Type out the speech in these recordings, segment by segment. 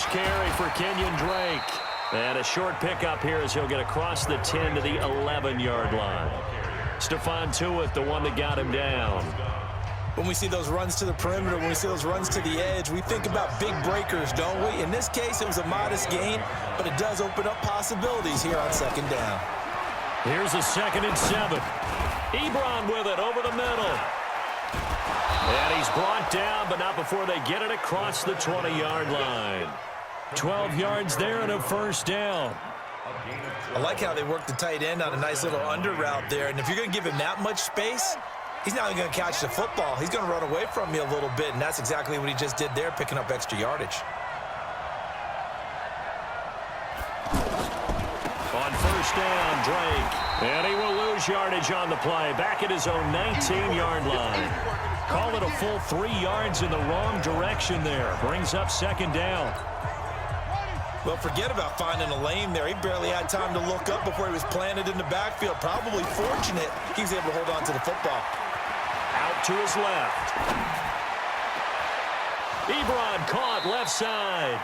first carry for Kenyon Drake. And a short pickup here as he'll get across the 10 to the 11-yard line. Stephon Tuitt, the one that got him down. When we see those runs to the perimeter, when we see those runs to the edge, we think about big breakers, don't we? In this case, it was a modest gain, but it does open up possibilities here on second down. Here's a 2nd and 7. Ebron with it over the middle. And he's brought down, but not before they get it across the 20-yard line. 12 yards there and a first down. I like how they work the tight end on a nice little under route there. And if you're going to give him that much space, he's not even going to catch the football. He's going to run away from you a little bit, and that's exactly what he just did there, picking up extra yardage. On first down, Drake. And he will lose yardage on the play. Back at his own 19-yard line. Call it a full 3 yards in the wrong direction there. Brings up second down. Well, forget about finding a lane there. He barely had time to look up before he was planted in the backfield. Probably fortunate he was able to hold on to the football. Out to his left. Ebron caught left side.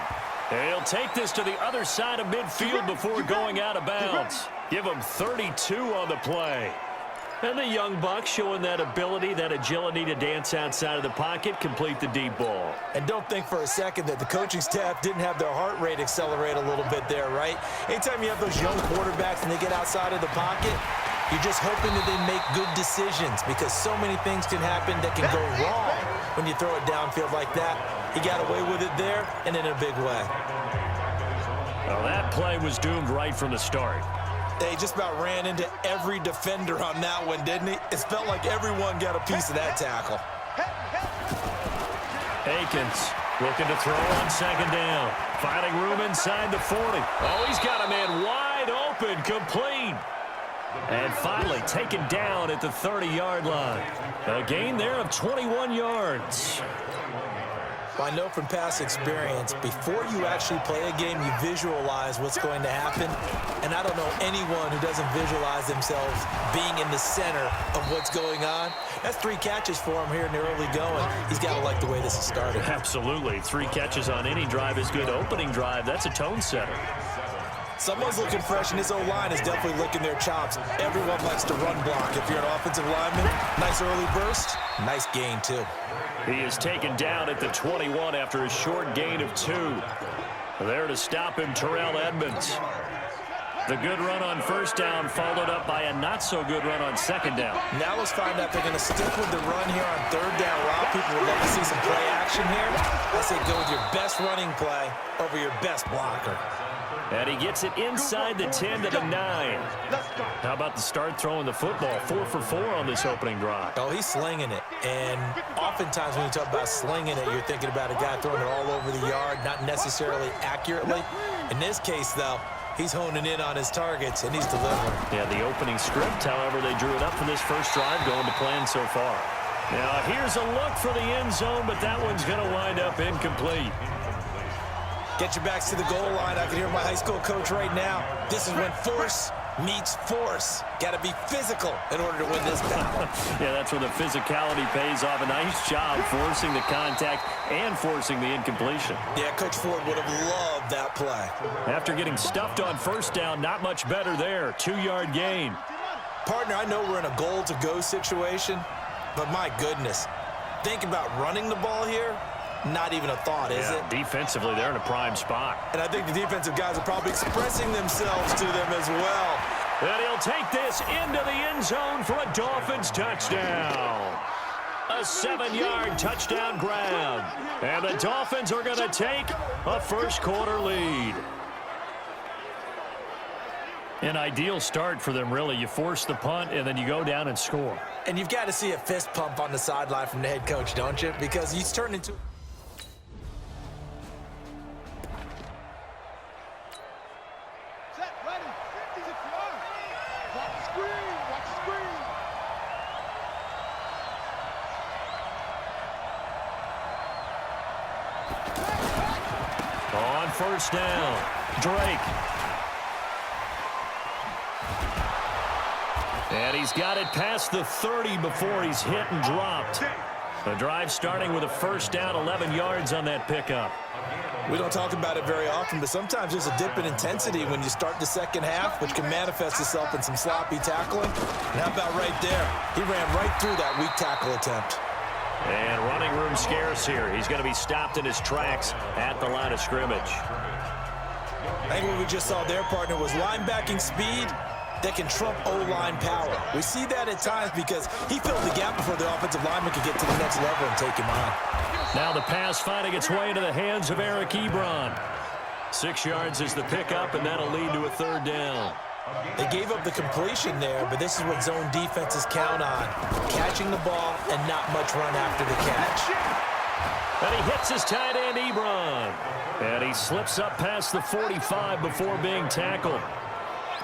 He'll take this to the other side of midfield before going out of bounds. Give him 32 on the play. And the young buck showing that ability, that agility to dance outside of the pocket, complete the deep ball. And don't think for a second that the coaching staff didn't have their heart rate accelerate a little bit there, right? Anytime you have those young quarterbacks and they get outside of the pocket, you're just hoping that they make good decisions because so many things can happen that can go wrong when you throw it downfield like that. He got away with it there and in a big way. Well, that play was doomed right from the start. They just about ran into every defender on that one, didn't he? It felt like everyone got a piece of that tackle. Akins looking to throw on second down. Finding room inside the 40. Oh, he's got a man wide open, complete. And finally taken down at the 30-yard line. A gain there of 21 yards. I know from past experience, before you actually play a game, you visualize what's going to happen. And I don't know anyone who doesn't visualize themselves being in the center of what's going on. That's 3 catches for him here in the early going. He's got to like the way this is started. Absolutely. 3 catches on any drive is good. Opening drive, that's a tone setter. Someone's looking fresh, and his O-line is definitely licking their chops. Everyone likes to run block. If you're an offensive lineman, nice early burst, nice gain too. He is taken down at the 21 after a short gain of 2. There to stop him, Terrell Edmonds. The good run on first down followed up by a not-so-good run on second down. Now let's find out if they're going to stick with the run here on third down. A lot of people would love to see some play action here. I say go with your best running play over your best blocker. And he gets it inside the 10 to the 9. How about the start throwing the football? 4 for 4 on this opening drive. Oh, he's slinging it. And oftentimes when you talk about slinging it, you're thinking about a guy throwing it all over the yard, not necessarily accurately. In this case, though, he's honing in on his targets, and he's delivering. Yeah, the opening script, however, they drew it up for this first drive, going to plan so far. Now, here's a look for the end zone, but that one's going to wind up incomplete. Get your backs to the goal line. I can hear my high school coach right now. This is when force meets force. Got to be physical in order to win this battle. Yeah, that's where the physicality pays off. A nice job forcing the contact and forcing the incompletion. Yeah, Coach Ford would have loved that play. After getting stuffed on first down, not much better there. 2-yard gain. Partner, I know we're in a goal-to-go situation, but my goodness, think about running the ball here. Not even a thought, is it? Defensively, they're in a prime spot. And I think the defensive guys are probably expressing themselves to them as well. And he'll take this into the end zone for a Dolphins touchdown. A 7-yard touchdown grab. And the Dolphins are going to take a first-quarter lead. An ideal start for them, really. You force the punt, and then you go down and score. And you've got to see a fist pump on the sideline from the head coach, don't you? Because he's turned into... On first down, Drake. And he's got it past the 30 before he's hit and dropped. The drive starting with a first down, 11 yards on that pickup. We don't talk about it very often, but sometimes there's a dip in intensity when you start the second half, which can manifest itself in some sloppy tackling. And how about right there? He ran right through that weak tackle attempt. And running room scarce here. He's going to be stopped in his tracks at the line of scrimmage. I think what we just saw there, partner, was linebacking speed that can trump O-line power. We see that at times because he filled the gap before the offensive lineman could get to the next level and take him on. Now the pass finding its way into the hands of Eric Ebron. 6 yards is the pickup, and that'll lead to a third down. They gave up the completion there, but this is what zone defenses count on. Catching the ball and not much run after the catch. And he hits his tight end, Ebron. And he slips up past the 45 before being tackled.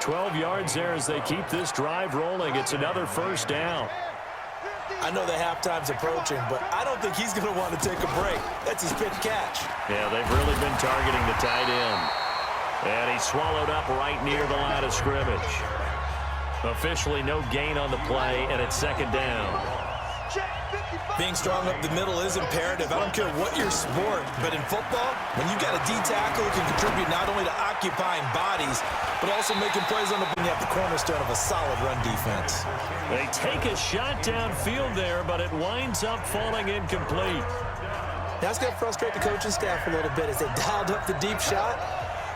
12 yards there as they keep this drive rolling. It's another first down. I know the halftime's approaching, but I don't think he's going to want to take a break. That's his pick catch. Yeah, they've really been targeting the tight end. And he's swallowed up right near the line of scrimmage. Officially no gain on the play, and it's second down. Being strong up the middle is imperative. I don't care what your sport, but in football, when you've got a D tackle who can contribute not only to occupying bodies, but also making plays on the ball, you have the cornerstone of a solid run defense. They take a shot downfield there, but it winds up falling incomplete. That's going to frustrate the coaching staff a little bit as they dialed up the deep shot,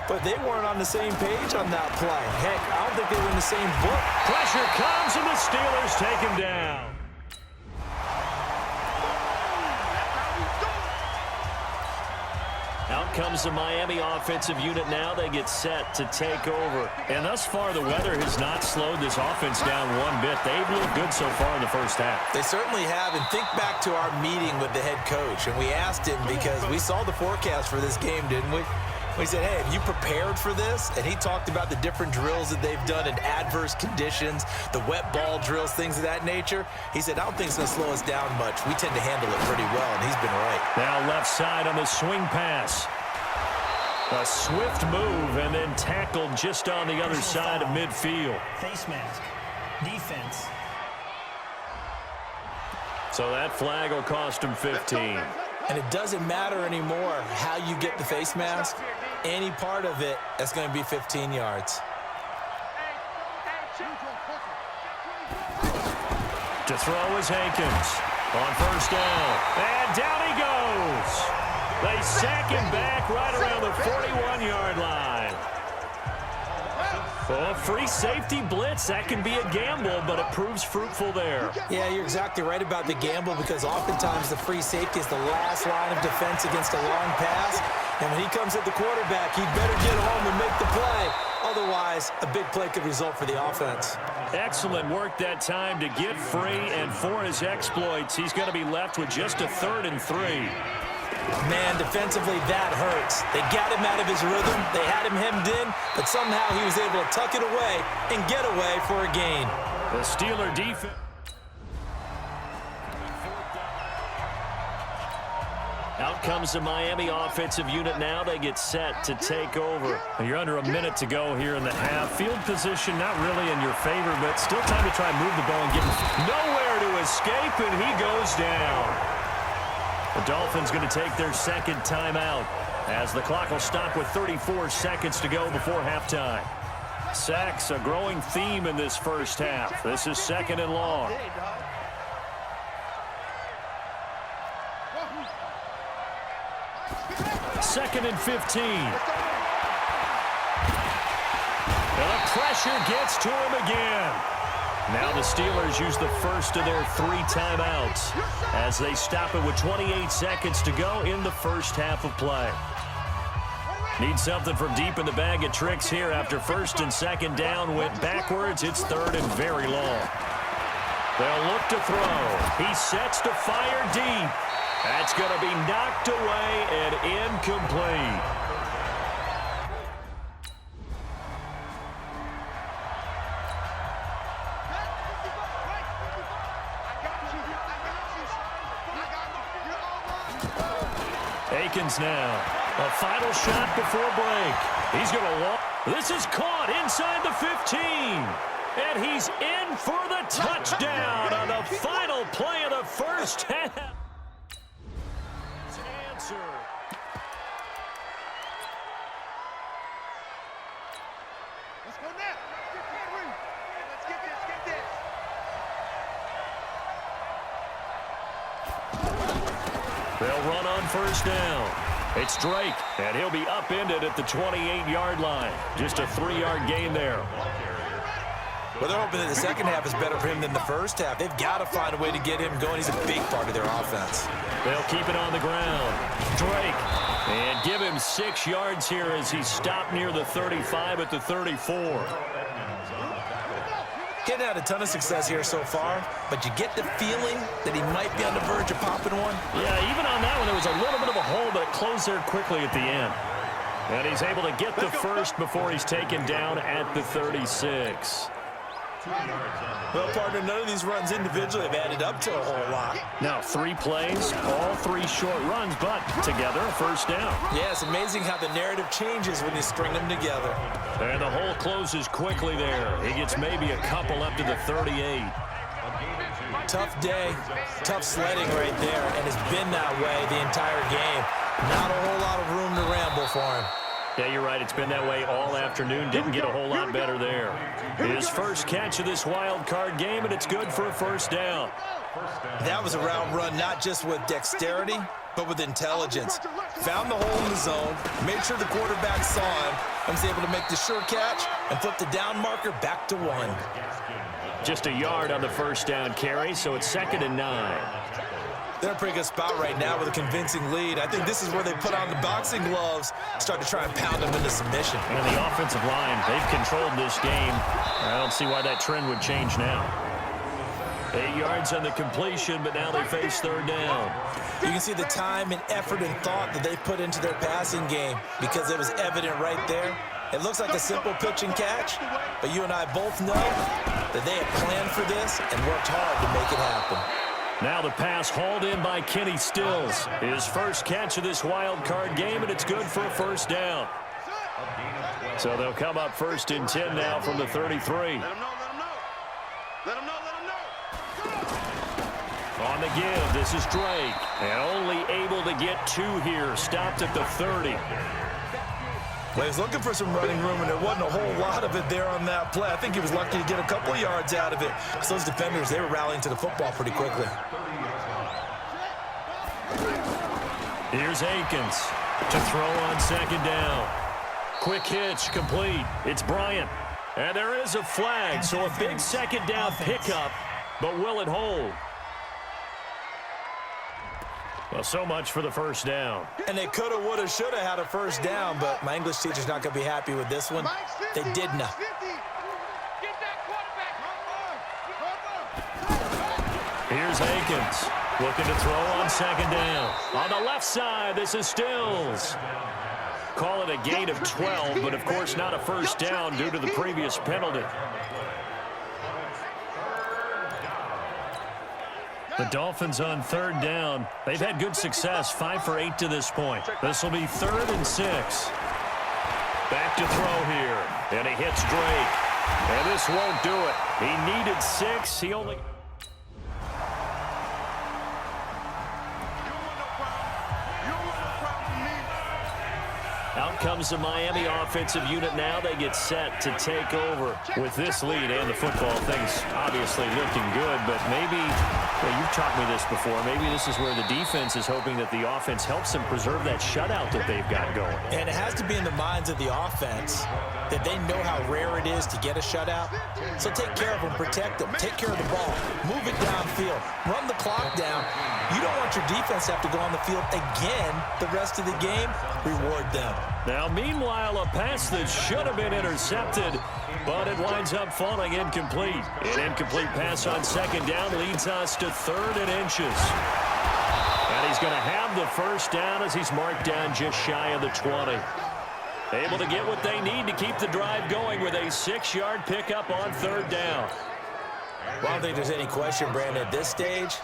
but they weren't on the same page on that play. Heck, I don't think they were in the same book. Pressure comes, and the Steelers take him down. Out comes the Miami offensive unit now. They get set to take over. And thus far, the weather has not slowed this offense down one bit. They've looked good so far in the first half. They certainly have. And think back to our meeting with the head coach. And we asked him because we saw the forecast for this game, didn't we? We said, hey, have you prepared for this? And he talked about the different drills that they've done in adverse conditions, the wet ball drills, things of that nature. He said, I don't think it's going to slow us down much. We tend to handle it pretty well, and he's been right. Now left side on the swing pass. A swift move and then tackled just on the other side of midfield. Face mask. Defense. So that flag will cost him 15. And it doesn't matter anymore how you get the face mask. Any part of it, that's going to be 15 yards. To throw is Hankins on first down. And down he goes. They sack him back right around the 41-yard line. Well, a free safety blitz, that can be a gamble, but it proves fruitful there. Yeah, you're exactly right about the gamble because oftentimes the free safety is the last line of defense against a long pass. And when he comes at the quarterback, he'd better get home and make the play. Otherwise, a big play could result for the offense. Excellent work that time to get free, and for his exploits, he's going to be left with just a 3rd and 3. Man, defensively, that hurts. They got him out of his rhythm. They had him hemmed in, but somehow he was able to tuck it away and get away for a gain. The Steeler defense. Out comes the Miami offensive unit now. They get set to take over. You're under a minute to go here in the half. Field position not really in your favor, but still time to try and move the ball and get him nowhere to escape, and he goes down. The Dolphins going to take their second timeout as the clock will stop with 34 seconds to go before halftime. Sacks, a growing theme in this first half. This is 2nd and long. Second and 15. And the pressure gets to him again. Now the Steelers use the first of their 3 timeouts as they stop it with 28 seconds to go in the first half of play. Need something from deep in the bag of tricks here after 1st and 2nd down went backwards. It's 3rd and very long. They'll look to throw. He sets to fire deep. That's going to be knocked away and incomplete. Akins now. A final shot before break. He's going to walk. This is caught inside the 15. And he's in for the touchdown on the final play of the first half. They'll run on first down. It's Drake, and he'll be upended at the 28-yard line. Just a 3-yard gain there. Well, they're hoping that the second half is better for him than the first half. They've got to find a way to get him going. He's a big part of their offense. They'll keep it on the ground. Drake, and give him 6 yards here as he stopped near the 35 at the 34. Getting had a ton of success here so far, but you get the feeling that he might be on the verge of popping one. Yeah, even on that one, there was a little bit of a hole, but it closed there quickly at the end. And he's able to get the first before he's taken down at the 36. Well, partner, none of these runs individually have added up to a whole lot. Now 3 plays, all 3 short runs, but together a first down. Yeah, it's amazing how the narrative changes when you string them together. And the hole closes quickly there. He gets maybe a couple up to the 38. Tough day, tough sledding right there, and it's been that way the entire game. Not a whole lot of room to ramble for him. Yeah, you're right. It's been that way all afternoon. Didn't get a whole lot better there. His first catch of this wild card game, and it's good for a first down. That was a route run, not just with dexterity, but with intelligence. Found the hole in the zone, made sure the quarterback saw him, and was able to make the sure catch and flip the down marker back to 1. Just a yard on the first down carry, so it's 2nd and 9. They're in a pretty good spot right now with a convincing lead. I think this is where they put on the boxing gloves, start to try and pound them into submission. And the offensive line, they've controlled this game. I don't see why that trend would change now. 8 yards on the completion, but now they face 3rd down. You can see the time and effort and thought that they put into their passing game because it was evident right there. It looks like a simple pitch and catch, but you and I both know that they had planned for this and worked hard to make it happen. Now the pass hauled in by Kenny Stills. His first catch of this wild card game, and it's good for a first down. So they'll come up 1st and 10 now from the 33. On the give, this is Drake. And only able to get 2 here. Stopped at the 30. Well, he was looking for some running room, and there wasn't a whole lot of it there on that play. I think he was lucky to get a couple of yards out of it because those defenders, they were rallying to the football pretty quickly. Here's Akins to throw on 2nd down. Quick hitch, complete. It's Bryant. And there is a flag, so a big 2nd down pickup, but will it hold? Well, so much for the first down. And they coulda, woulda, shoulda had a first down, but my English teacher's not going to be happy with this one. They didn't. Here's Akins looking to throw on 2nd down. On the left side, this is Stills. Call it a gain of 12, but of course not a first down due to the previous penalty. The Dolphins on 3rd down. They've had good success, 5 for 8 to this point. This will be 3rd and 6. Back to throw here, and he hits Drake. And this won't do it. He needed 6. He only... Out comes the Miami offensive unit now. They get set to take over with this lead, and the football thing's obviously looking good, but maybe, well, you've taught me this before, maybe this is where the defense is hoping that the offense helps them preserve that shutout that they've got going. And it has to be in the minds of the offense that they know how rare it is to get a shutout. So take care of them, protect them, take care of the ball, move it downfield, run the clock down. You don't want your defense to have to go on the field again the rest of the game. Reward them. Now, meanwhile, a pass that should have been intercepted, but it winds up falling incomplete. An incomplete pass on 2nd down leads us to 3rd and inches. And he's going to have the first down as he's marked down just shy of the 20. Able to get what they need to keep the drive going with a 6-yard pickup on 3rd down. Well, I don't think there's any question, Brandon, at this stage,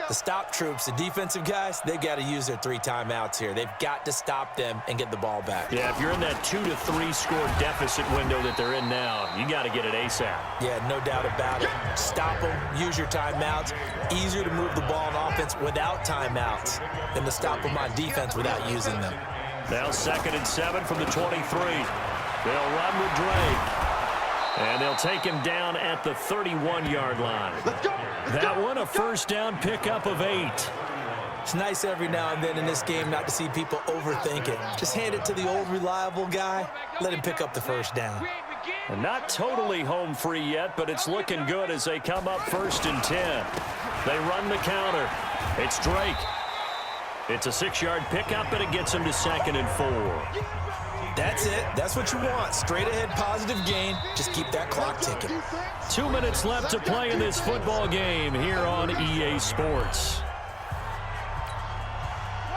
the stop troops, the defensive guys, they've got to use their 3 timeouts here. They've got to stop them and get the ball back. Yeah, if you're in that 2 to 3 score deficit window that they're in now, you got to get it ASAP. Yeah, no doubt about it. Stop them, use your timeouts. Easier to move the ball on offense without timeouts than to stop them on defense without using them. Now 2nd and 7 from the 23. They'll run with Drake. And they'll take him down at the 31-yard line. That one, a first down pickup of 8. It's nice every now and then in this game not to see people overthink it. Just hand it to the old reliable guy. Let him pick up the first down. And not totally home free yet, but it's looking good as they come up 1st and 10. They run the counter. It's Drake. It's a 6-yard pickup, and it gets him to 2nd and 4. That's it. That's what you want. Straight ahead, positive gain. Just keep that clock ticking. 2 minutes left to play in this football game here on EA Sports.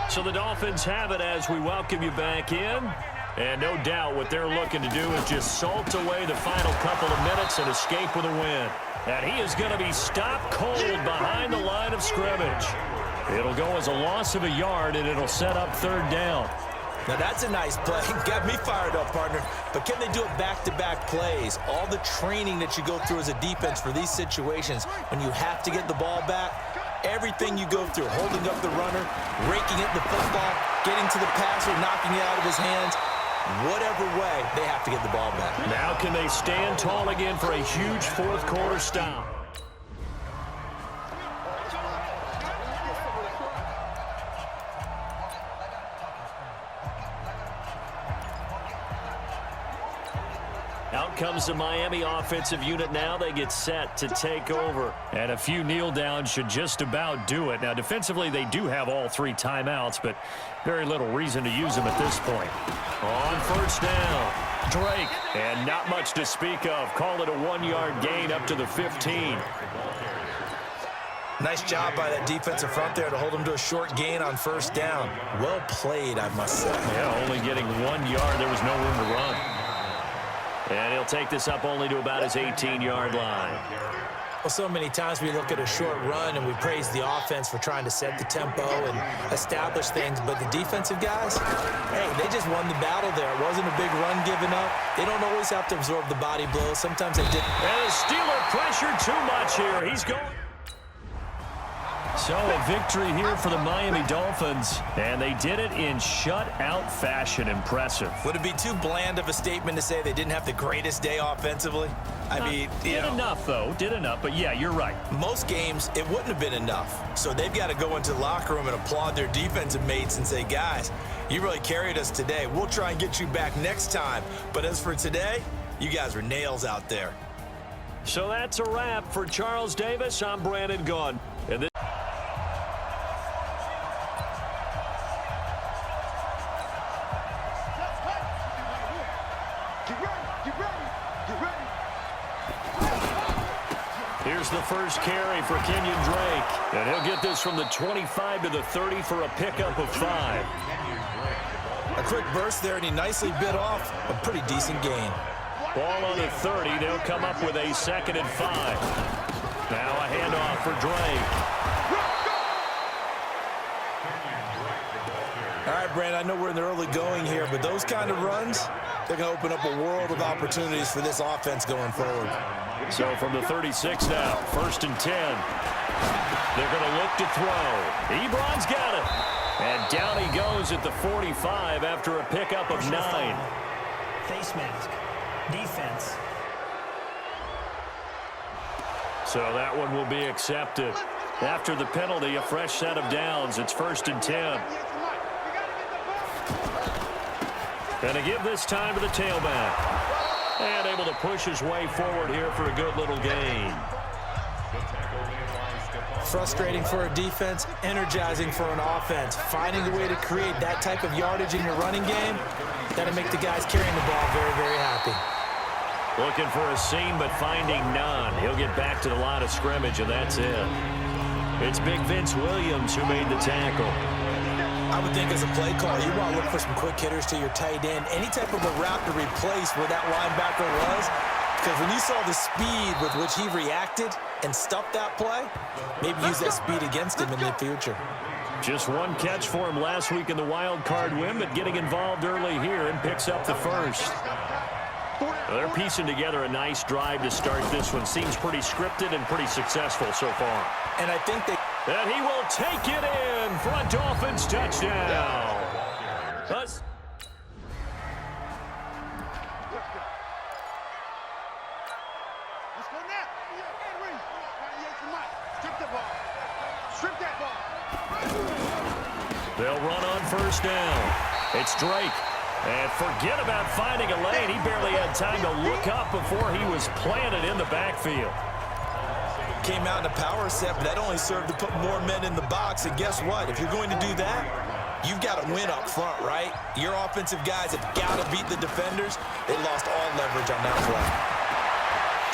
So the Dolphins have it as we welcome you back in. And no doubt what they're looking to do is just salt away the final couple of minutes and escape with a win. And he is going to be stopped cold behind the line of scrimmage. It'll go as a loss of a yard, and it'll set up 3rd down. Now that's a nice play. Got me fired up, partner. But can they do it back-to-back plays? All the training that you go through as a defense for these situations, when you have to get the ball back, everything you go through, holding up the runner, raking at the football, getting to the passer, knocking it out of his hands, whatever way, they have to get the ball back. Now can they stand tall again for a huge 4th quarter stop? Out comes the Miami offensive unit now. They get set to take over. And a few kneel downs should just about do it. Now, defensively, they do have all 3 timeouts, but very little reason to use them at this point. On 1st down, Drake. And not much to speak of. Call it a 1-yard gain up to the 15. Nice job by that defensive front there to hold him to a short gain on 1st down. Well played, I must say. Yeah, only getting 1 yard. There was no room to run. And he'll take this up only to about his 18-yard line. Well, so many times we look at a short run and we praise the offense for trying to set the tempo and establish things, but the defensive guys, hey, they just won the battle there. It wasn't a big run given up. They don't always have to absorb the body blows. Sometimes they did. And the Steeler pressure too much here. He's going. So a victory here for the Miami Dolphins, and they did it in shutout fashion. Impressive. Would it be too bland of a statement to say they didn't have the greatest day offensively? I mean, did enough, though. Did enough, but yeah, you're right. Most games, it wouldn't have been enough. So they've got to go into the locker room and applaud their defensive mates and say, guys, you really carried us today. We'll try and get you back next time. But as for today, you guys were nails out there. So that's a wrap for Charles Davis. I'm Brandon Gaughan. And this Here's the first carry for Kenyon Drake. And he'll get this from the 25 to the 30 for a pickup of 5. A quick burst there, and he nicely bit off a pretty decent gain. Ball on the 30. They'll come up with a 2nd and 5. Now a handoff for Drake. All right, Brand, I know we're in the early going here, but those kind of runs, they're going to open up a world of opportunities for this offense going forward. So from the 36 now, 1st and 10. They're going to look to throw. Ebron's got it. And down he goes at the 45 after a pickup of 9. Face mask. Defense. So that one will be accepted. After the penalty, a fresh set of downs. It's 1st and 10. And to give this time to the tailback. And able to push his way forward here for a good little gain. Frustrating for a defense, energizing for an offense. Finding a way to create that type of yardage in your running game, that'll make the guys carrying the ball very, very happy. Looking for a seam, but finding none. He'll get back to the line of scrimmage, and that's it. It's Big Vince Williams who made the tackle. I would think as a play call, you want to look for some quick hitters to your tight end. Any type of a route to replace where that linebacker was. Because when you saw the speed with which he reacted and stuffed that play, maybe use that speed against him in the future. Just one catch for him last week in the wild card win, but getting involved early here and picks up the first. Well, they're piecing together a nice drive to start this one. Seems pretty scripted and pretty successful so far. And I think they... And he will take it in for a Dolphins touchdown. They'll run on first down. It's Drake. And forget about finding a lane. He barely had time to look up before he was planted in the backfield. Came out in a power set, but that only served to put more men in the box. And guess what? If you're going to do that, you've got to win up front, right? Your offensive guys have got to beat the defenders. They lost all leverage on that play.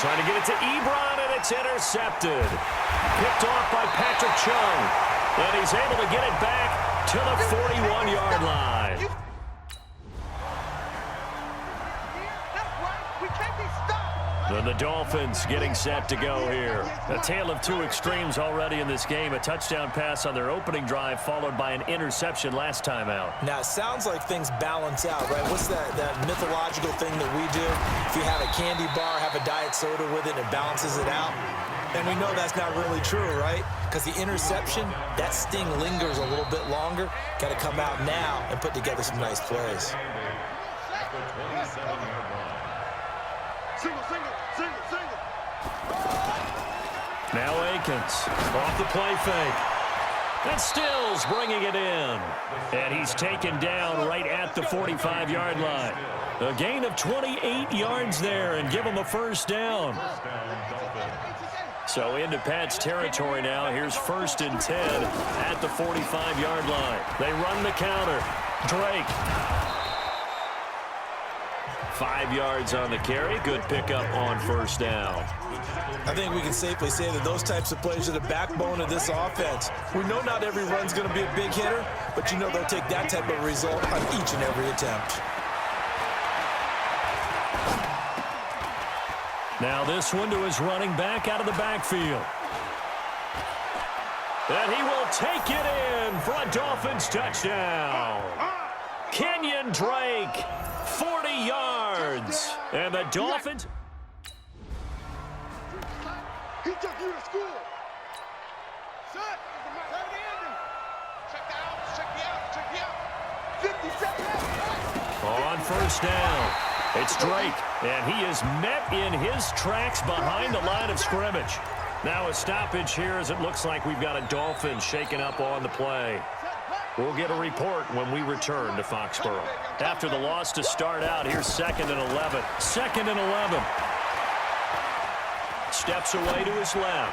Trying to get it to Ebron, and it's intercepted. Picked off by Patrick Chung. And he's able to get it back to the 41-yard line. Then the Dolphins getting set to go here. A tale of two extremes already in this game. A touchdown pass on their opening drive, followed by an interception last time out. Now, it sounds like things balance out, right? What's that mythological thing that we do? If you have a candy bar, have a diet soda with it, and it balances it out. And we know that's not really true, right? Because the interception, that sting lingers a little bit longer. Got to come out now and put together some nice plays. Now Akins off the play fake. And Stills bringing it in. And he's taken down right at the 45-yard line. A gain of 28 yards there and give him a first down. So into Pat's territory now. Here's 1st and 10 at the 45-yard line. They run the counter. Drake. 5 yards on the carry. Good pickup on first down. I think we can safely say that those types of plays are the backbone of this offense. We know not every run's going to be a big hitter, but you know they'll take that type of result on each and every attempt. Now this one to his running back out of the backfield. And he will take it in for a Dolphins touchdown. Kenyon Drake, 40 yards. And the Dolphins... He took you to school. Son, check me out. 50 seconds. On first down, it's Drake, and he is met in his tracks behind the line of scrimmage. Now a stoppage here as it looks like we've got a Dolphin shaken up on the play. We'll get a report when we return to Foxborough. After the loss to start out, here's 2nd and 11. 2nd and 11. Steps away to his left.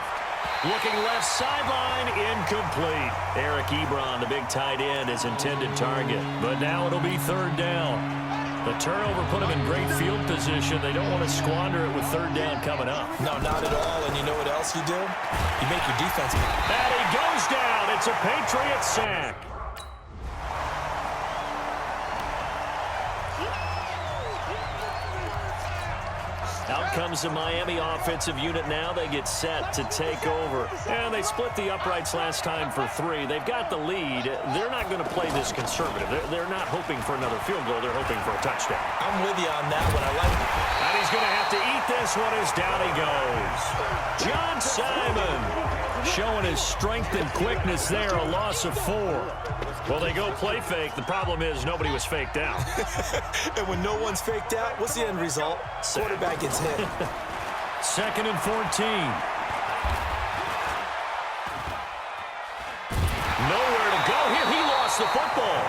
Looking left sideline, incomplete. Eric Ebron, the big tight end, his intended target. But now it'll be 3rd down. The turnover put him in great field position. They don't want to squander it with 3rd down coming up. No, not at all. And you know what else you do? You make your defense. And he goes down. It's a Patriot sack. Out comes the Miami offensive unit now. They get set to take over. And they split the uprights last time for 3. They've got the lead. They're not going to play this conservative. They're not hoping for another field goal. They're hoping for a touchdown. I'm with you on that one. I like it. And he's going to have to eat this one as down he goes. John Simon showing his strength and quickness there. A loss of 4. Well, they go play fake. The problem is nobody was faked out. And when no one's faked out, what's the end result? Quarterback gets hit. 2nd and 14. Nowhere to go here. He lost the football.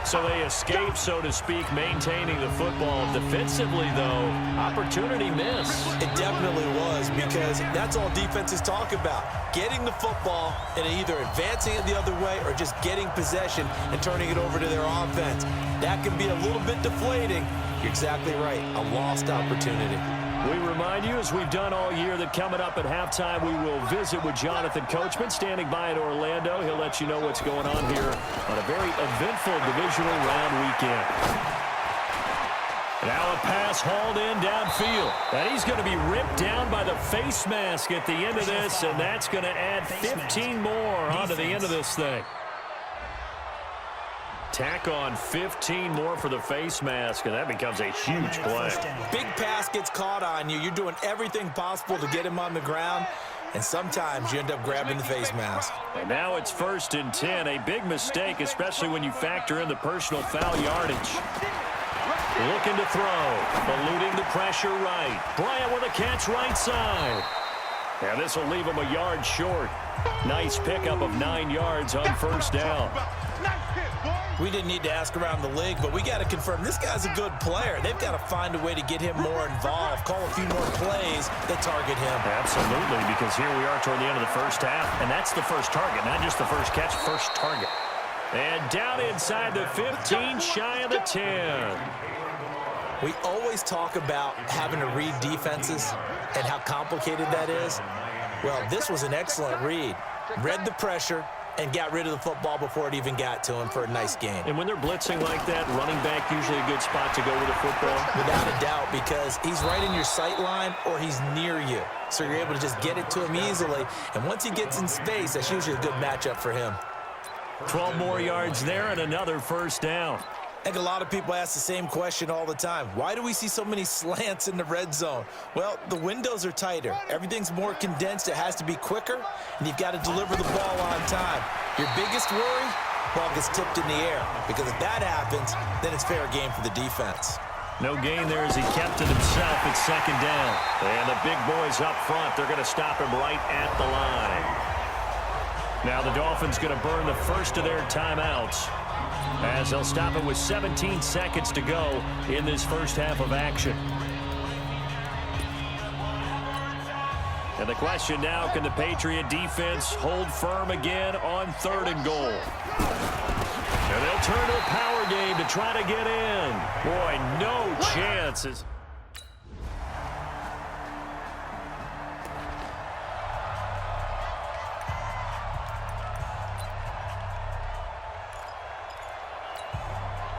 So they escape, so to speak, maintaining the football. Defensively, though, opportunity miss. It definitely was, because that's all defenses talk about. Getting the football and either advancing it the other way or just getting possession and turning it over to their offense. That can be a little bit deflating. You're exactly right. A lost opportunity. We remind you, as we've done all year, that coming up at halftime, we will visit with Jonathan Coachman, standing by in Orlando. He'll let you know what's going on here on a very eventful divisional round weekend. Now a pass hauled in downfield. And he's going to be ripped down by the face mask at the end of this, and that's going to add 15 more onto the end of this thing. Tack on 15 more for the face mask, and that becomes a huge play. Big pass gets caught on you. You're doing everything possible to get him on the ground, and sometimes you end up grabbing the face mask. And now it's 1st and 10. A big mistake, especially when you factor in the personal foul yardage. Looking to throw. Eluding the pressure right. Bryant with a catch right side. And this will leave him a yard short. Nice pickup of 9 yards on first down. We didn't need to ask around the league, but we got to confirm this guy's a good player. They've got to find a way to get him more involved, call a few more plays that target him. Absolutely, because here we are toward the end of the first half, and that's the first target, not just the first catch, first target. And down inside the 15, shy of the 10. We always talk about having to read defenses and how complicated that is. Well, this was an excellent read. Read the pressure and got rid of the football before it even got to him for a nice gain. And when they're blitzing like that, running back usually a good spot to go with the football? Without a doubt, because he's right in your sight line or he's near you. So you're able to just get it to him easily. And once he gets in space, that's usually a good matchup for him. 12 more yards there and another first down. I think a lot of people ask the same question all the time. Why do we see so many slants in the red zone? Well, the windows are tighter. Everything's more condensed. It has to be quicker, and you've got to deliver the ball on time. Your biggest worry? Ball gets tipped in the air, because if that happens, then it's fair game for the defense. No gain there as he kept it himself at second down. And the big boys up front, they're going to stop him right at the line. Now the Dolphins going to burn the first of their timeouts, as they'll stop it with 17 seconds to go in this first half of action. And the question now, can the Patriot defense hold firm again on 3rd and goal? And they'll turn to a power game to try to get in. Boy, no chances.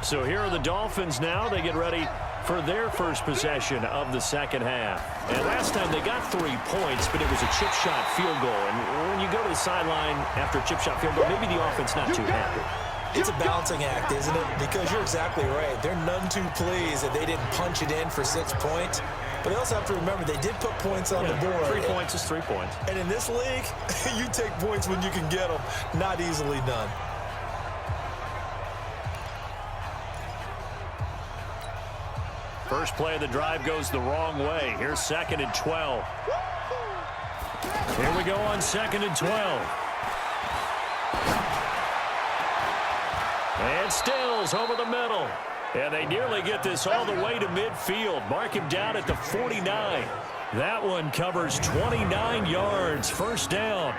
So here are the Dolphins now. They get ready for their first possession of the second half. And last time they got 3 points, but it was a chip shot field goal. And when you go to the sideline after a chip shot field goal, maybe the offense not too happy. It's a balancing act, isn't it? Because you're exactly right. They're none too pleased that they didn't punch it in for 6 points. But they also have to remember they did put points on the board. 3 points is 3 points. And in this league, you take points when you can get them. Not easily done. First play of the drive goes the wrong way. Here's 2nd and 12. Here we go on 2nd and 12. And Stills over the middle. And they nearly get this all the way to midfield. Mark him down at the 49. That one covers 29 yards. First down.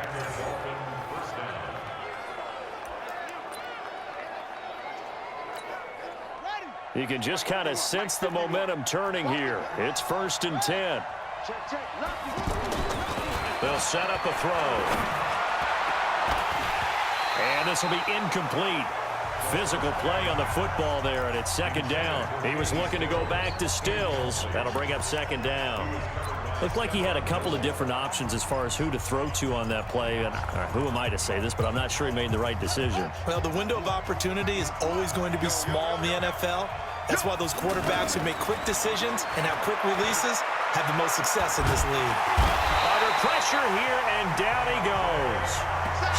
You can just kind of sense the momentum turning here. It's 1st and 10. They'll set up a throw. And this will be incomplete. Physical play on the football there, and it's 2nd down. He was looking to go back to Stills. That'll bring up 2nd down. Looked like he had a couple of different options as far as who to throw to on that play. And who am I to say this, but I'm not sure he made the right decision. Well, the window of opportunity is always going to be small in the NFL. That's why those quarterbacks who make quick decisions and have quick releases have the most success in this league. Under pressure here, and down he goes.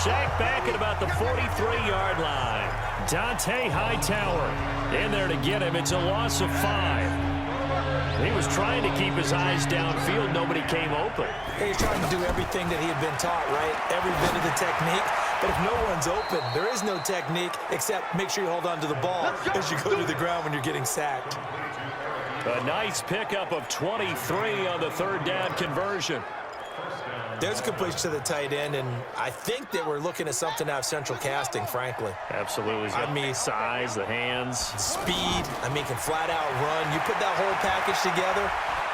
Sacked back at about the 43-yard line. Dante Hightower in there to get him. It's a loss of 5. He was trying to keep his eyes downfield. Nobody came open. He's trying to do everything that he had been taught, right? Every bit of the technique. But if no one's open, there is no technique except make sure you hold on to the ball as you go to the ground when you're getting sacked. A nice pickup of 23 on the 3rd down conversion. There's a completion to the tight end, and I think that we're looking at something out of central casting, frankly. Absolutely. He's got the size, the hands. Speed. Can flat out run. You put that whole package together,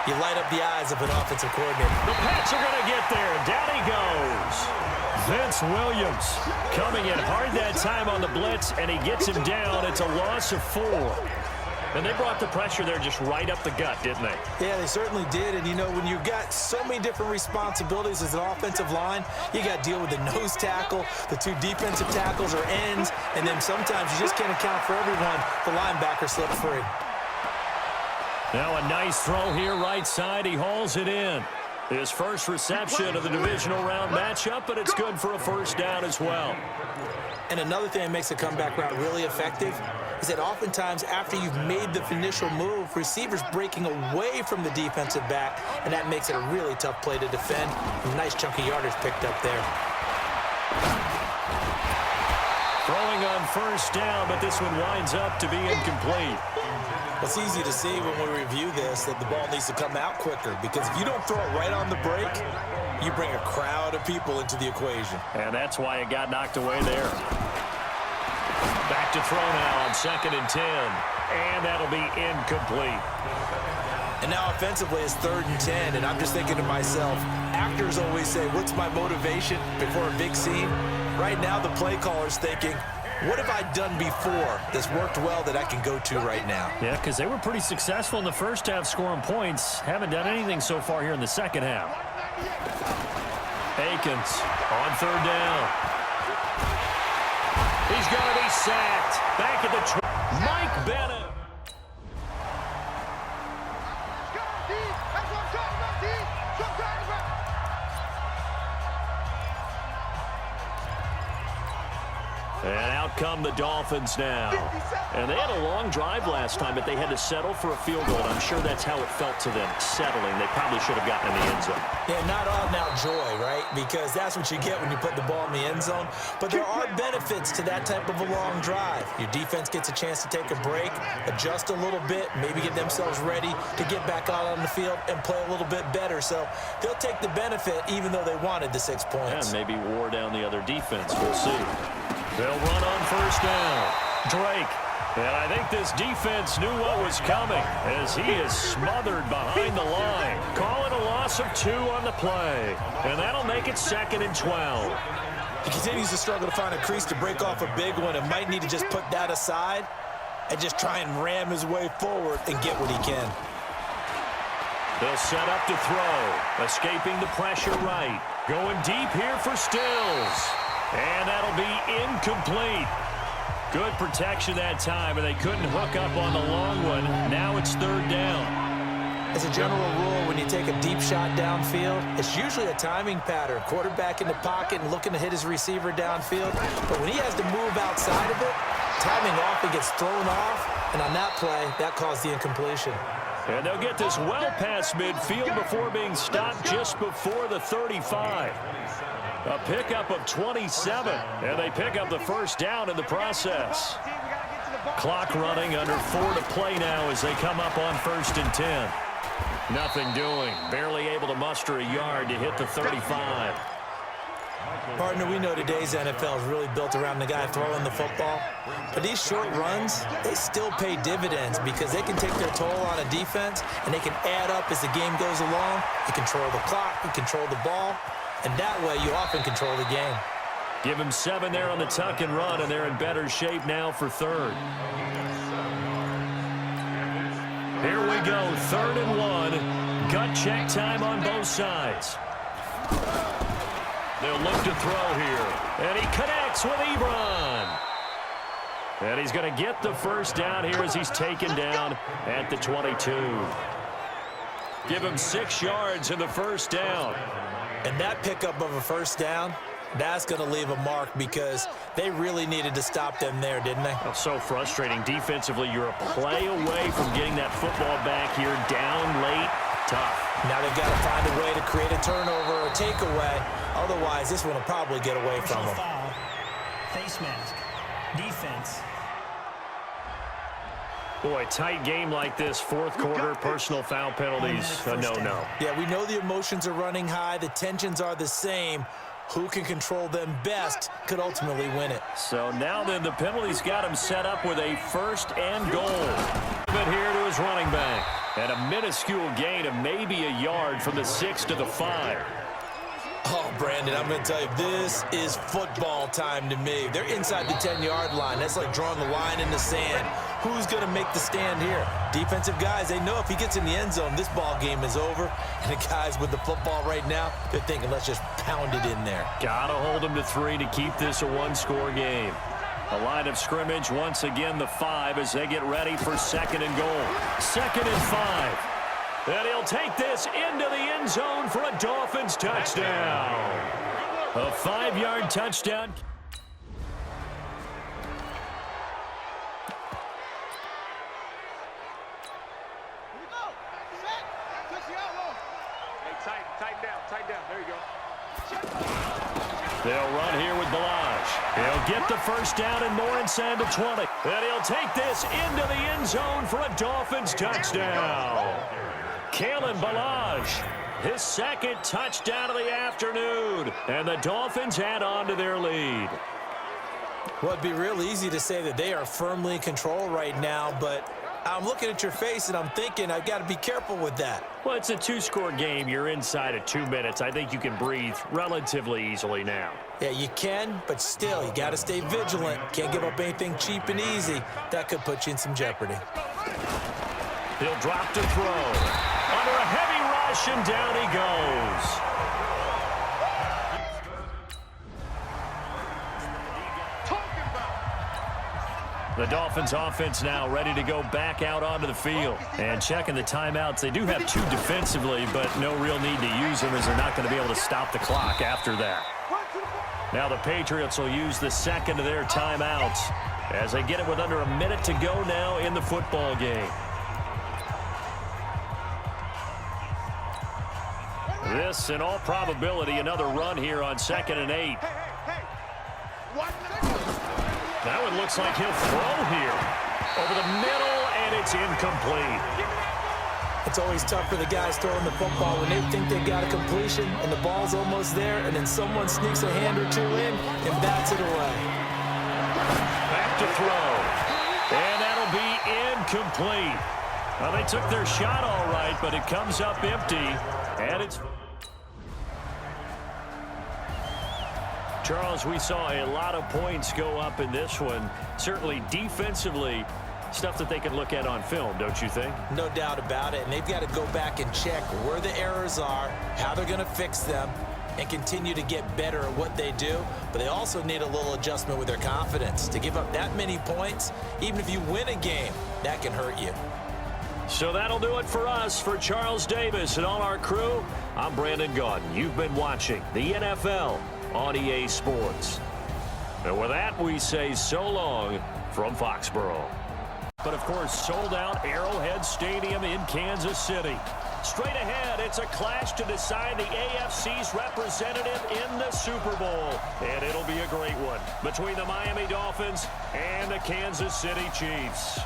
you light up the eyes of an offensive coordinator. The Pats are going to get there. Down he goes. Vince Williams coming in hard that time on the blitz, and he gets him down. It's a loss of 4. And they brought the pressure there just right up the gut, didn't they? Yeah, they certainly did. And, when you've got so many different responsibilities as an offensive line, you got to deal with the nose tackle, the 2 defensive tackles or ends, and then sometimes you just can't account for everyone. The linebacker slips free. Now a nice throw here right side. He hauls it in. His first reception of the divisional round matchup, but it's good for a first down as well. And another thing that makes a comeback route really effective is that oftentimes after you've made the initial move, receivers breaking away from the defensive back, and that makes it a really tough play to defend. A nice chunk of yardage picked up there. Throwing on first down, but this one winds up to be incomplete. It's easy to see when we review this that the ball needs to come out quicker, because if you don't throw it right on the break, you bring a crowd of people into the equation. And that's why it got knocked away there. Back to throw now on 2nd and 10. And that'll be incomplete. And now offensively it's 3rd and 10, and I'm just thinking to myself, actors always say, what's my motivation before a big scene? Right now the play caller's thinking, what have I done before that's worked well that I can go to right now? Yeah, because they were pretty successful in the first half scoring points. Haven't done anything so far here in the second half. Akins on 3rd down. He's going to be sacked. Back at the Mike Bennett. And out come the Dolphins now. And they had a long drive last time, but they had to settle for a field goal. And I'm sure that's how it felt to them, settling. They probably should have gotten in the end zone. Yeah, not all now joy, right? Because that's what you get when you put the ball in the end zone. But there are benefits to that type of a long drive. Your defense gets a chance to take a break, adjust a little bit, maybe get themselves ready to get back out on the field and play a little bit better. So they'll take the benefit even though they wanted the 6 points. And maybe wore down the other defense. We'll see. They'll run on first down. Drake. And I think this defense knew what was coming as he is smothered behind the line. Calling a loss of 2 on the play. And that'll make it 2nd and 12. He continues to struggle to find a crease to break off a big one and might need to just put that aside and just try and ram his way forward and get what he can. They'll set up to throw. Escaping the pressure right. Going deep here for Stills. And that'll be incomplete. Good protection that time, and they couldn't hook up on the long one. Now it's 3rd down. As a general rule, when you take a deep shot downfield, it's usually a timing pattern. Quarterback in the pocket and looking to hit his receiver downfield. But when he has to move outside of it, timing off, he gets thrown off. And on that play, that caused the incompletion. And they'll get this well past midfield before being stopped just before the 35. A pickup of 27, and they pick up the first down in the process. Clock running, under 4 to play now as they come up on 1st and 10. Nothing doing, barely able to muster a yard to hit the 35. Partner, we know today's NFL is really built around the guy throwing the football. But these short runs, they still pay dividends because they can take their toll on a defense, and they can add up as the game goes along. You control the clock, you control the ball. And that way, you often control the game. Give him 7 there on the tuck and run, and they're in better shape now for 3rd. Here we go, 3rd and 1. Gut check time on both sides. They'll look to throw here. And he connects with Ebron. And he's going to get the first down here as he's taken down at the 22. Give him 6 yards in the first down. And that pickup of a first down, that's going to leave a mark because they really needed to stop them there, didn't they? Oh, so frustrating. Defensively, you're a play away from getting that football back here. Down late, tough. Now they've got to find a way to create a turnover or takeaway. Otherwise, this one will probably get away from them. Foul. Face mask. Defense. Boy, tight game like this, 4th quarter, personal foul penalties, a no-no. Yeah, we know the emotions are running high. The tensions are the same. Who can control them best could ultimately win it. So now then, the penalties got him set up with a 1st and goal. But here to his running back. And a minuscule gain of maybe a yard from the 6 to the 5. Oh, Brandon, I'm going to tell you, this is football time to me. They're inside the 10-yard line. That's like drawing the line in the sand. Who's going to make the stand here? Defensive guys, they know if he gets in the end zone, this ball game is over. And the guys with the football right now, they're thinking, let's just pound it in there. Got to hold him to 3 to keep this a 1-score game. A line of scrimmage, once again the 5 as they get ready for 2nd and goal. 2nd and 5. And he'll take this into the end zone for a Dolphins touchdown. A 5-yard touchdown. Tighten down. There you go. They'll run here with Balaj. He'll get the first down and more inside the 20. And he'll take this into the end zone for a Dolphins touchdown. Kalen Balaj, his second touchdown of the afternoon. And the Dolphins add on to their lead. Well, it'd be real easy to say that they are firmly in control right now, but I'm looking at your face and I'm thinking I've got to be careful with that. Well, it's a two-score game. You're inside of 2 minutes. I think you can breathe relatively easily now. Yeah, you can, but still, you got to stay vigilant. Can't give up anything cheap and easy. That could put you in some jeopardy. He'll drop to throw. Under a heavy rush, and down he goes. The Dolphins offense now ready to go back out onto the field. And checking the timeouts. They do have 2 defensively, but no real need to use them as they're not going to be able to stop the clock after that. Now the Patriots will use the second of their timeouts as they get it with under a minute to go now in the football game. This, in all probability, another run here on 2nd and 8. That one looks like he'll throw here. Over the middle, and it's incomplete. It's always tough for the guys throwing the football when they think they've got a completion and the ball's almost there, and then someone sneaks a hand or 2 in and bats it away. Back to throw. And that'll be incomplete. Well, they took their shot all right, but it comes up empty. And it's... Charles, we saw a lot of points go up in this one. Certainly defensively, stuff that they can look at on film, don't you think? No doubt about it. And they've got to go back and check where the errors are, how they're going to fix them, and continue to get better at what they do. But they also need a little adjustment with their confidence. To give up that many points, even if you win a game, that can hurt you. So that'll do it for us. For Charles Davis and all our crew, I'm Brandon Gaudin. You've been watching the NFL on EA Sports. And with that, we say so long from Foxborough. But, of course, sold-out Arrowhead Stadium in Kansas City. Straight ahead, it's a clash to decide the AFC's representative in the Super Bowl. And it'll be a great one between the Miami Dolphins and the Kansas City Chiefs.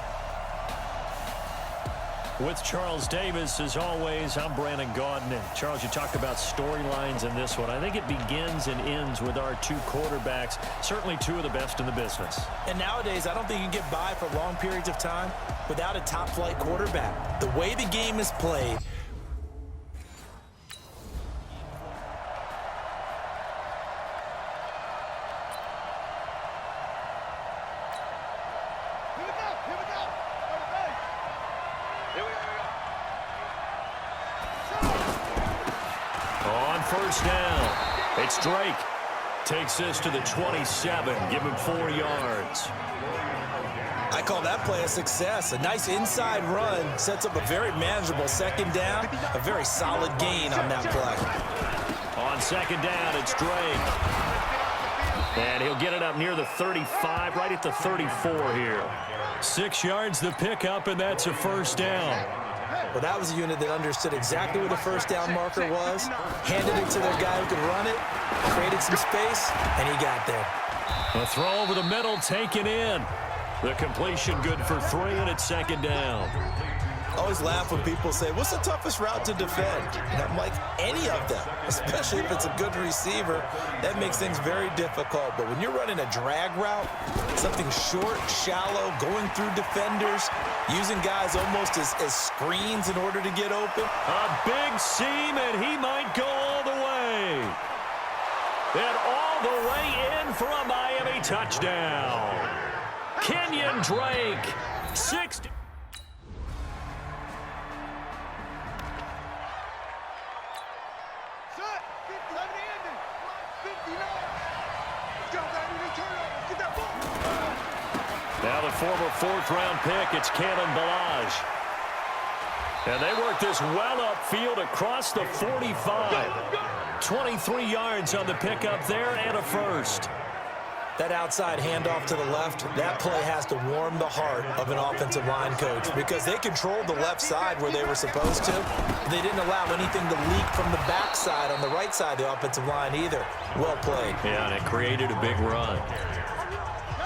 With Charles Davis, as always, I'm Brandon Gaudin. And Charles, you talked about storylines in this one. I think it begins and ends with our 2 quarterbacks, certainly 2 of the best in the business. And nowadays, I don't think you can get by for long periods of time without a top-flight quarterback. The way the game is played, First down. It's Drake. Takes this to the 27. Give him 4 yards. I call that play a success. A nice inside run sets up a very manageable 2nd down. A very solid gain on that play. On 2nd down, it's Drake. And he'll get it up near the 35, right at the 34 here. 6 yards the pickup, and that's a first down. Well, that was a unit that understood exactly where the first down marker was, handed it to their guy who could run it, created some space, and he got there. A throw over the middle taken in. The completion good for 3, and it's 2nd down. I always laugh when people say, what's the toughest route to defend? And I'm like, any of them, especially if it's a good receiver. That makes things very difficult. But when you're running a drag route, something short, shallow, going through defenders, using guys almost as screens in order to get open. A big seam, and he might go all the way. And all the way in for a Miami touchdown. Kenyon Drake, 60. Now the former 4th-round pick, it's Kalen Balaj. And they work this well upfield across the 45. 23 yards on the pickup there and a first. That outside handoff to the left, that play has to warm the heart of an offensive line coach because they controlled the left side where they were supposed to. They didn't allow anything to leak from the backside on the right side of the offensive line either. Well played. Yeah, and it created a big run.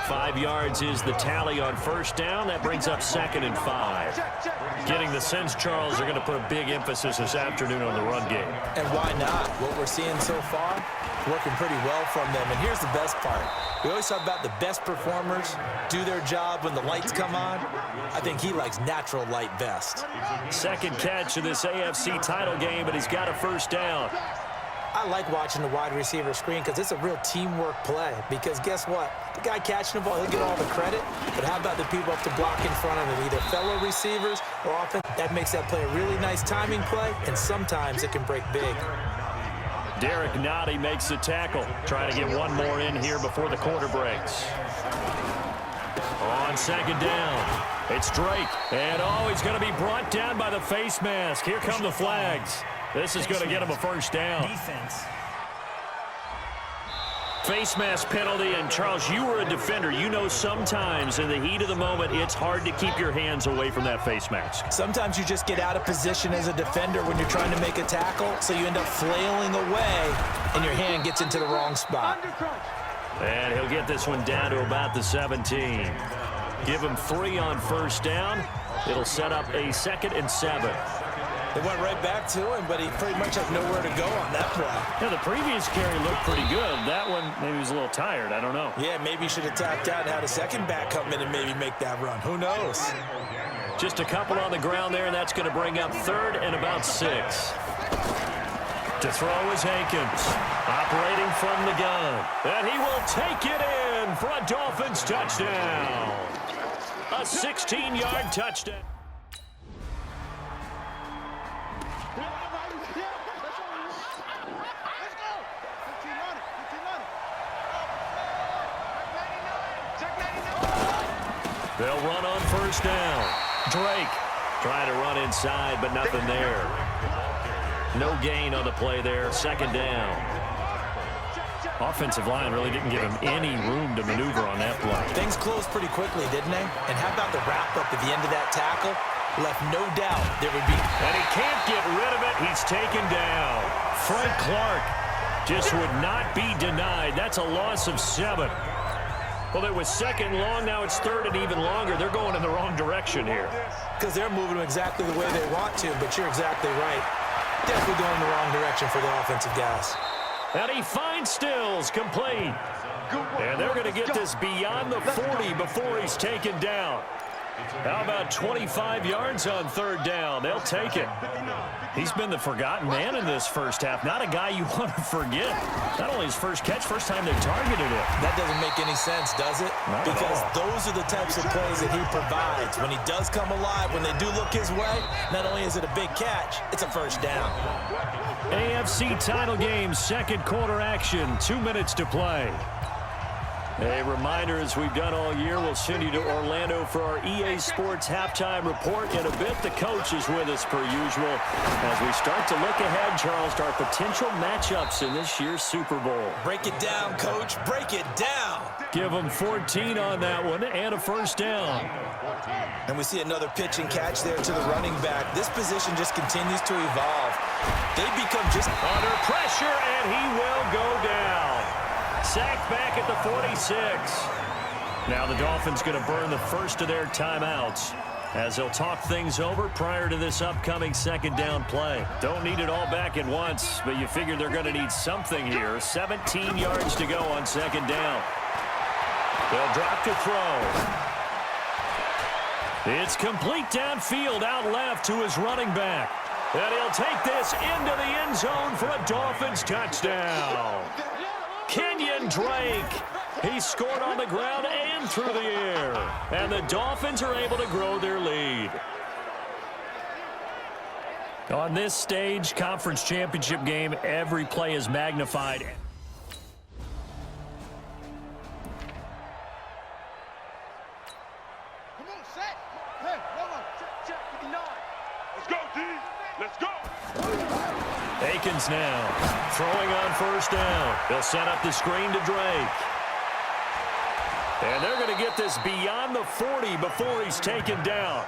5 yards is the tally on first down. That brings up 2nd and 5. Getting the sense, Charles, they're going to put a big emphasis this afternoon on the run game. And why not? What we're seeing so far, working pretty well from them. And here's the best part. We always talk about the best performers do their job when the lights come on. I think he likes natural light best. Second catch of this AFC title game, but he's got a first down. I like watching the wide receiver screen because it's a real teamwork play. Because guess what? The guy catching the ball, he'll get all the credit. But how about the people up to block in front of him, either fellow receivers or offense? That makes that play a really nice timing play, and sometimes it can break big. Derek Nottie makes the tackle. Trying to get one more in here before the quarter breaks. On second down, it's Drake. And he's going to be brought down by the face mask. Here come the flags. This is going to get him a first down. Defense. Face mask penalty, and Charles, you were a defender. You know sometimes in the heat of the moment, it's hard to keep your hands away from that face mask. Sometimes you just get out of position as a defender when you're trying to make a tackle, so you end up flailing away, and your hand gets into the wrong spot. And he'll get this one down to about the 17. Give him 3 on first down. It'll set up a 2nd and 7. They went right back to him, but he pretty much had nowhere to go on that play. Yeah, the previous carry looked pretty good. That one, maybe he was a little tired. I don't know. Yeah, maybe he should have tapped out and had a second back come in and maybe make that run. Who knows? Just a couple on the ground there, and that's going to bring up 3rd and about 6. To throw is Hankins, operating from the gun. And he will take it in for a Dolphins touchdown. A 16-yard touchdown. They'll run on first down. Drake trying to run inside, but nothing there. No gain on the play there. 2nd down. Offensive line really didn't give him any room to maneuver on that play. Things closed pretty quickly, didn't they? And how about the wrap-up at the end of that tackle? Left no doubt there would be. And he can't get rid of it. He's taken down. Frank Clark just would not be denied. That's a loss of 7. Well, it was 2nd and long. Now it's 3rd and even longer. They're going in the wrong direction here. Because they're moving exactly the way they want to, but you're exactly right. Definitely going in the wrong direction for the offensive guys. And he finds Stills, complete. And they're going to get this beyond the 40 before he's taken down. How about 25 yards on 3rd down? They'll take it. He's been the forgotten man in this first half. Not a guy you want to forget. Not only his first catch, first time they targeted him. That doesn't make any sense, does it? Because those are the types of plays that he provides. When he does come alive, when they do look his way, not only is it a big catch, it's a first down. AFC title game, 2nd quarter action, 2 minutes to play. A reminder, as we've done all year, we'll send you to Orlando for our EA Sports halftime report. In a bit, the coach is with us per usual as we start to look ahead, Charles, to our potential matchups in this year's Super Bowl. Break it down, Coach. Break it down. Give them 14 on that one and a first down. And we see another pitch and catch there to the running back. This position just continues to evolve. They become just under pressure, and he will go down. Sacked back at the 46. Now the Dolphins going to burn the first of their timeouts as they'll talk things over prior to this upcoming 2nd down play. Don't need it all back at once, but you figure they're going to need something here. 17 yards to go on 2nd down. They'll drop to throw. It's complete downfield, out left to his running back. And he'll take this into the end zone for a Dolphins touchdown. Kenyon Drake. He scored on the ground and through the air. And the Dolphins are able to grow their lead. On this stage, conference championship game, every play is magnified. Come on, set. Hey, hold on. Check, 59. Let's go, D. Let's go. Akins now throwing on first down. They'll set up the screen to Drake. And they're going to get this beyond the 40 before he's taken down.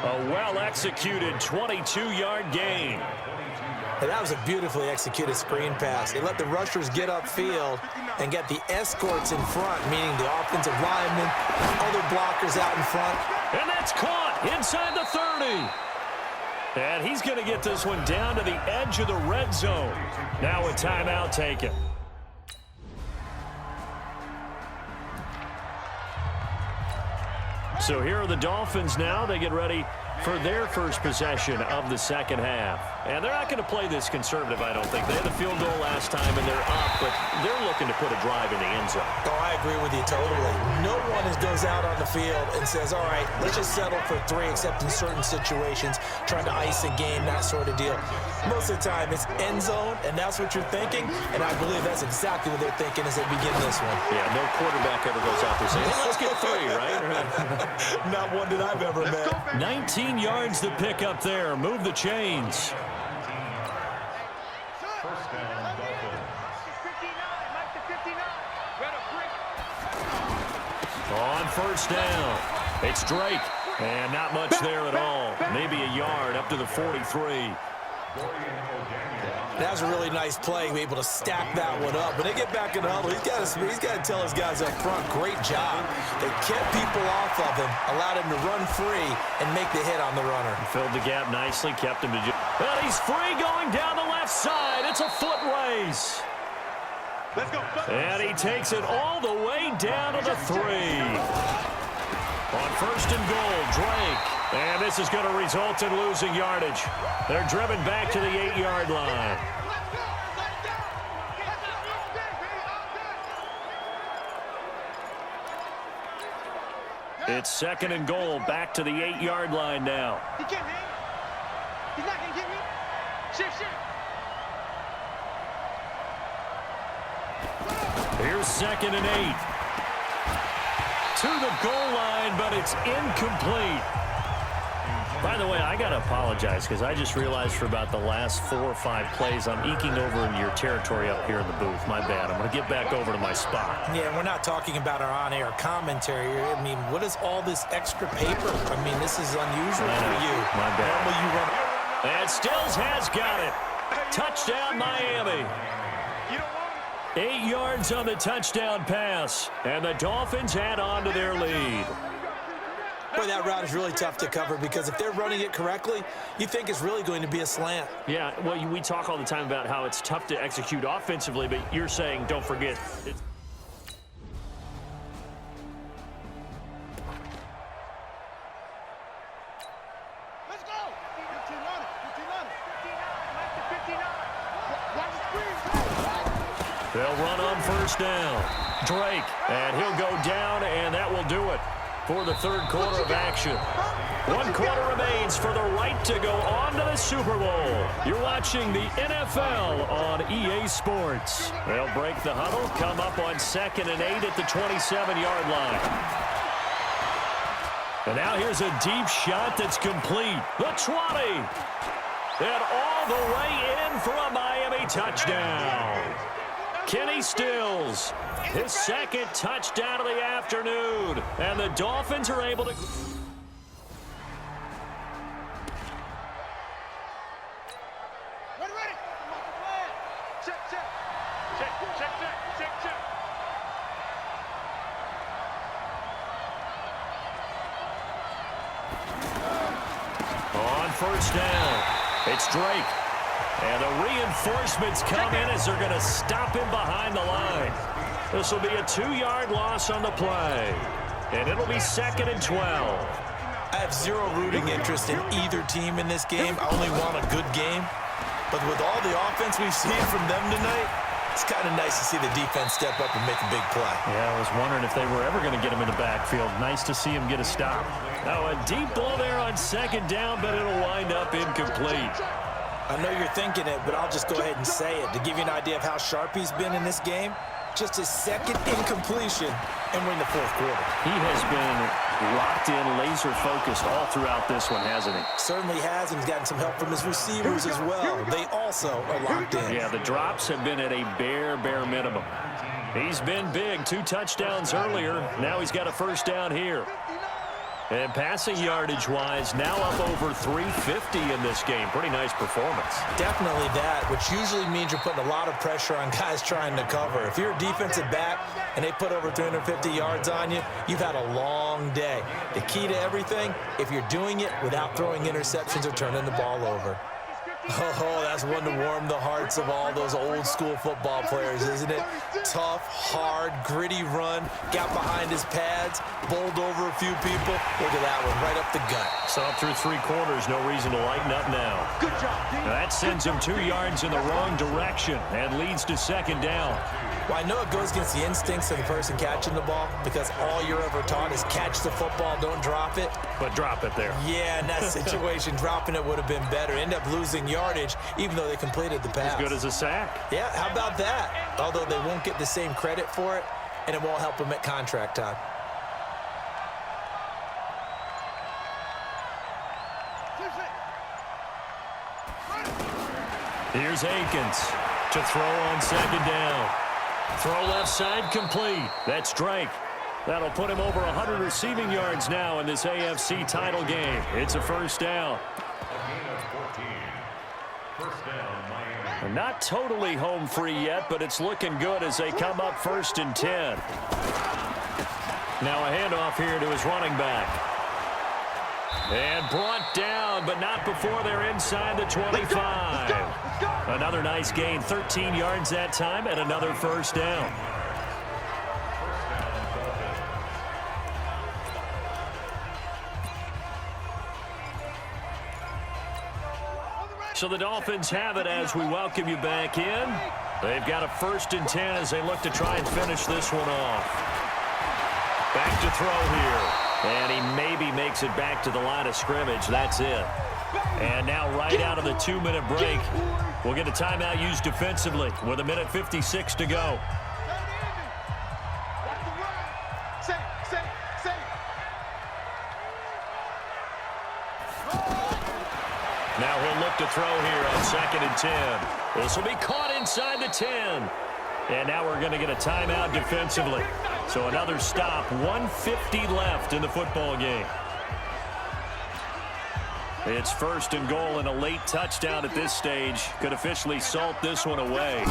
A well-executed 22-yard gain. And that was a beautifully executed screen pass. They let the rushers get upfield and get the escorts in front, meaning the offensive linemen, other blockers out in front. And that's caught inside the 30. And he's going to get this one down to the edge of the red zone. Now a timeout taken. So here are the Dolphins now. They get ready for their first possession of the second half. And they're not going to play this conservative, I don't think. They had the field goal last time, and they're up, but they're looking to put a drive in the end zone. Oh, I agree with you totally. No one goes out on the field and says, all right, let's just settle for 3, except in certain situations, trying to ice a game, that sort of deal. Most of the time, it's end zone, and that's what you're thinking, and I believe that's exactly what they're thinking as they begin this one. Yeah, no quarterback ever goes out there saying, hey, let's get 3, right? Not one that I've ever met. 19 yards to pick up there. Move the chains. First down, Dolphins. 59, Mike to 59. On first down, it's Drake. And not much there at all. Maybe a yard up to the 43. That was a really nice play, be able to stack that one up. When they get back in the huddle, he's got to tell his guys up front, great job. They kept people off of him, allowed him to run free and make the hit on the runner. Filled the gap nicely, kept him to but he's free going down the left side. It's a foot race. Let's go. And he takes it all the way down to the 3. On first and goal, Drake. And this is going to result in losing yardage. They're driven back to the 8-yard line. It's second and goal, back to the 8-yard line now. He can't hang. He's not going to get me. Shift. Here's second and 8. To the goal line, but it's incomplete. By the way, I got to apologize because I just realized for about the last 4 or 5 plays, I'm eking over into your territory up here in the booth. My bad. I'm going to get back over to my spot. Yeah, we're not talking about our on-air commentary. I mean, what is all this extra paper? I mean, this is unusual for you. My bad. Normally you run. And Stills has got it. Touchdown, Miami. 8 yards on the touchdown pass. And the Dolphins add on to their lead. Boy, that route is really tough to cover because if they're running it correctly, you think it's really going to be a slant. Yeah, well, we talk all the time about how it's tough to execute offensively, but you're saying, don't forget. Let's go. 15 on it. 59. They'll run on first down. Drake, and he'll go down, and that will do it for the third quarter of action. 1 quarter remains for the right to go on to the Super Bowl. You're watching the NFL on EA Sports. They'll break the huddle, come up on second and 8 at the 27-yard line. And now here's a deep shot that's complete. The 20. And all the way in for a Miami touchdown. Kenny Stills, his second touchdown of the afternoon. And the Dolphins are able to... Ready. Check. On first down, it's Drake. And the reinforcements come in as they're going to stop him behind the line. This will be a 2-yard loss on the play. And it'll be second and 12. I have zero rooting interest in either team in this game. I only want a good game. But with all the offense we've seen from them tonight, it's kind of nice to see the defense step up and make a big play. Yeah, I was wondering if they were ever going to get him in the backfield. Nice to see him get a stop. Now a deep ball there on second down, but it'll wind up incomplete. I know you're thinking it, but I'll just go ahead and say it. To give you an idea of how sharp he's been in this game, just his second incompletion, and we're in the fourth quarter. He has been locked in, laser-focused all throughout this one, hasn't he? Certainly has, and he's gotten some help from his receivers as well. They also are locked in. Yeah, the drops have been at a bare minimum. He's been big. 2 touchdowns earlier. Now he's got a first down here. And passing yardage-wise, now up over 350 in this game. Pretty nice performance. Definitely that, which usually means you're putting a lot of pressure on guys trying to cover. If you're a defensive back and they put over 350 yards on you, you've had a long day. The key to everything, if you're doing it without throwing interceptions or turning the ball over. Oh, that's one to warm the hearts of all those old-school football players, isn't it? Tough, hard, gritty run, got behind his pads, bowled over a few people. Look at that one, right up the gut. So up through 3 quarters, no reason to lighten up now. Good job, D. That sends him 2 yards in the wrong direction and leads to second down. Well, I know it goes against the instincts of the person catching the ball because all you're ever taught is catch the football, don't drop it. But drop it there. Yeah, in that situation, dropping it would have been better. End up losing yardage, even though they completed the pass. As good as a sack. Yeah, how about that? Although they won't get the same credit for it, and it won't help them at contract time. Here's Akins to throw on second down. Throw left side complete. That's Drake. That'll put him over 100 receiving yards now in this AFC title game. It's a first down. Not totally home free yet, but it's looking good as they come up 1st and 10. Now a handoff here to his running back. And brought down, but not before they're inside the 25. Another nice gain, 13 yards that time, and another first down. So the Dolphins have it as we welcome you back in. They've got a 1st and 10 as they look to try and finish this one off. Back to throw here. And he maybe makes it back to the line of scrimmage. That's it. And now right out of the 2-minute break, we'll get a timeout used defensively with 1:56 to go. Now he'll look to throw here on 2nd and 10. This will be caught inside the 10. And now we're going to get a timeout defensively. So another stop, 1:50 left in the football game. It's 1st and goal, and a late touchdown at this stage could officially salt this one away.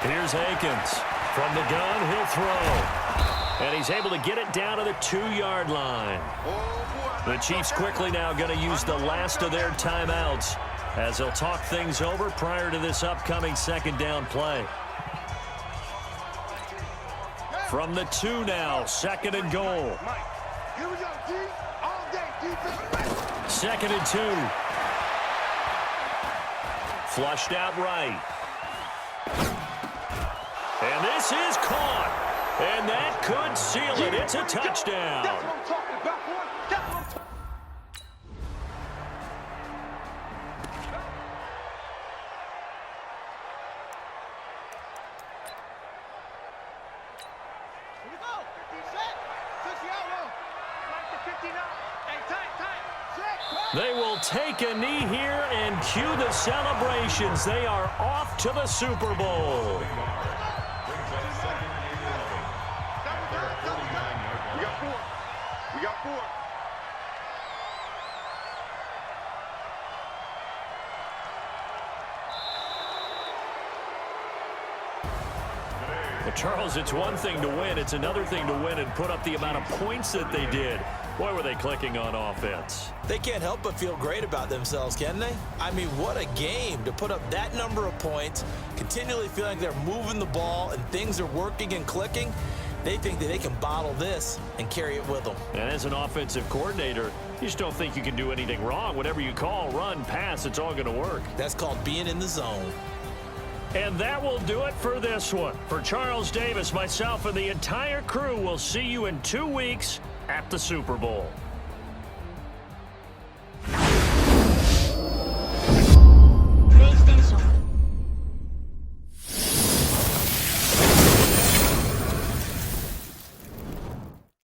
Here's Akins. From the gun, he'll throw. And he's able to get it down to the 2-yard line. The Chiefs quickly now going to use the last of their timeouts as they'll talk things over prior to this upcoming 2nd down play. From the 2 now, 2nd and goal. Here we go, D. All day, defense. 2nd and 2. Flushed out right. And this is caught. And that could seal it. It's a touchdown. That's what I'm talking about, boy. That's what I'm talking about. Here we go. 50 set. 60 out low. Like the 59. Hey, tight. Check. They will take a knee here and cue the celebrations. They are off to the Super Bowl. We got 4. Well, Charles, it's one thing to win. It's another thing to win and put up the amount of points that they did. Boy, were they clicking on offense. They can't help but feel great about themselves, can they? I mean, what a game to put up that number of points, continually feeling like they're moving the ball and things are working and clicking. They think that they can bottle this and carry it with them. And as an offensive coordinator, you just don't think you can do anything wrong. Whatever you call, run, pass, it's all going to work. That's called being in the zone. And that will do it for this one. For Charles Davis, myself, and the entire crew, we'll see you in 2 weeks at the Super Bowl.